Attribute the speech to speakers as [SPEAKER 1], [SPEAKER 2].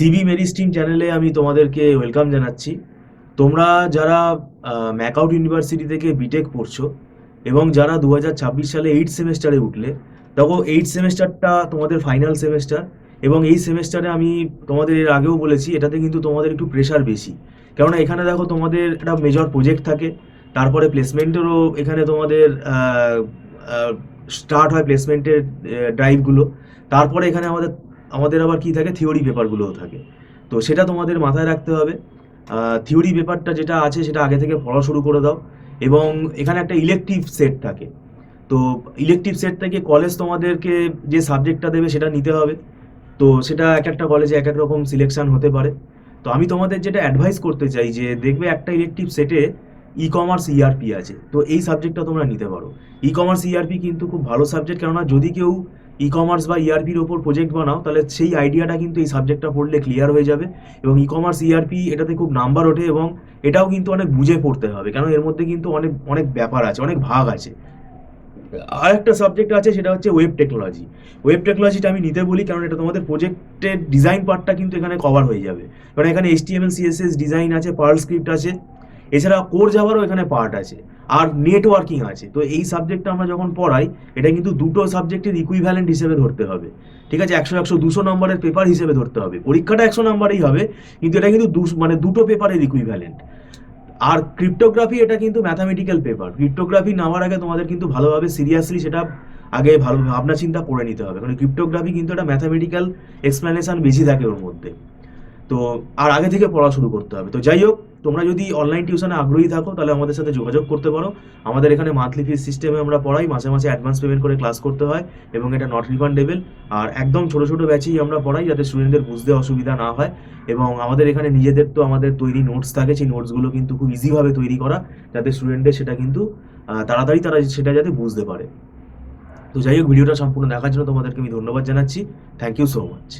[SPEAKER 1] CB মেরিস্টিম চ্যানেলে আমি তোমাদেরকে ওয়েলকাম জানাচ্ছি। তোমরা যারা ম্যাকআউট ইউনিভার্সিটি থেকে বিটেক পড়ছো এবং যারা 2026 সালে 8 সেমেস্টারে উঠলে, দেখো 8 সেমেস্টারটা তোমাদের ফাইনাল সেমেস্টার। এবং এই সেমেস্টারে আমি তোমাদের এর আগেও বলেছি, এটাতে কিন্তু তোমাদের একটু প্রেশার বেশি। কেননা এখানে দেখো তোমাদের একটা মেজর প্রজেক্ট থাকে, তারপরে প্লেসমেন্টেরও এখানে তোমাদের স্টার্ট হয় প্লেসমেন্টের ড্রাইভগুলো। তারপরে এখানে আমাদের আমাদের আবার কি থাকে, থিওরি পেপারগুলোও থাকে। তো সেটা তোমাদের মাথায় রাখতে হবে। থিওরি পেপারটা যেটা আছে সেটা আগে থেকে পড়া শুরু করে দাও। এবং এখানে একটা ইলেকটিভ সেট থাকে। তো ইলেকটিভ সেট থেকে কলেজ তোমাদেরকে যে সাবজেক্টটা দেবে সেটা নিতে হবে। তো সেটা এক একটা কলেজে এক এক রকম সিলেকশন হতে পারে। তো আমি তোমাদের যেটা অ্যাডভাইস করতে চাই যে দেখবে একটা ইলেকটিভ সেটে ই কমার্স ইআরপি আছে, তো এই সাবজেক্টটা তোমরা নিতে পারো। ই কমার্স ইআরপি কিন্তু খুব ভালো সাবজেক্ট, কেননা যদি কেউ ই কমার্স বা ইআরপির ওপর প্রজেক্ট বানাও তাহলে সেই আইডিয়াটা কিন্তু এই সাবজেক্টটা পড়লে ক্লিয়ার হয়ে যাবে। এবং ই কমার্স ইআরপি এটাতে খুব নাম্বার ওঠে, এবং এটাও কিন্তু অনেক বুঝে পড়তে হবে, কারণ এর মধ্যে কিন্তু অনেক অনেক ব্যাপার আছে, অনেক ভাগ আছে। আর একটা সাবজেক্ট আছে সেটা হচ্ছে ওয়েব টেকনোলজি। ওয়েব টেকনোলজিটা আমি নিতে বলি কারণ এটা তোমাদের প্রজেক্টের ডিজাইন পার্টটা কিন্তু এখানে কভার হয়ে যাবে। কারণ এখানে এইচটিএমএল সিএসএস ডিজাইন আছে, পার্ল স্ক্রিপ্ট আছে, এছাড়া কোর জাভারও এখানে পার্ট আছে, আর নেটওয়ার্কিং আছে। তো এই সাবজেক্টটা আমরা যখন পড়াই, এটা কিন্তু দুটো সাবজেক্টের ইকুইভ্যালেন্ট হিসেবে ধরতে হবে। ঠিক আছে, 100 200 নম্বরের পেপার হিসেবে ধরতে হবে। পরীক্ষাটা 100 নম্বরেই হবে, কিন্তু এটা কিন্তু মানে দুটো পেপারের ইকুইভ্যালেন্ট। আর ক্রিপ্টোগ্রাফি এটা কিন্তু ম্যাথামেটিক্যাল পেপার। ক্রিপ্টোগ্রাফি নেওয়ার আগে তোমাদের কিন্তু ভালোভাবে সিরিয়াসলি সেটা আগে ভালো ভাবনা চিন্তা করে নিতে হবে, কারণ ক্রিপ্টোগ্রাফি কিন্তু একটা ম্যাথামেটিক্যাল এক্সপ্লেনেশন বেশি থাকে ওর মধ্যে। তো আর আগে থেকে পড়া শুরু করতে হবে। তো যাই হোক, তোমরা যদি অনলাইন টিউশনে আগ্রহী থাকো তাহলে আমাদের সাথে যোগাযোগ করতে পারো। আমাদের এখানে মান্থলি ফিস সিস্টেমে আমরা পড়াই, মাসে মাসে অ্যাডভান্স পেমেন্ট করে ক্লাস করতে হয়, এবং এটা নট রিফান্ডেবল। আর একদম ছোট ছোট ব্যাচেই আমরা পড়াই, যাতে স্টুডেন্টদের বুঝতে অসুবিধা না হয়। এবং আমাদের এখানে নিজেদের তো আমাদের তৈরি নোটস থাকে, সেই নোটসগুলো কিন্তু খুব ইজিভাবে তৈরি করা, যাতে স্টুডেন্টদের সেটা কিন্তু তাড়াতাড়ি তারা সেটা যাতে বুঝতে পারে। তো যাই হোক, ভিডিওটা সম্পূর্ণ দেখার জন্য তোমাদেরকে আমি ধন্যবাদ জানাচ্ছি। Thank you so much.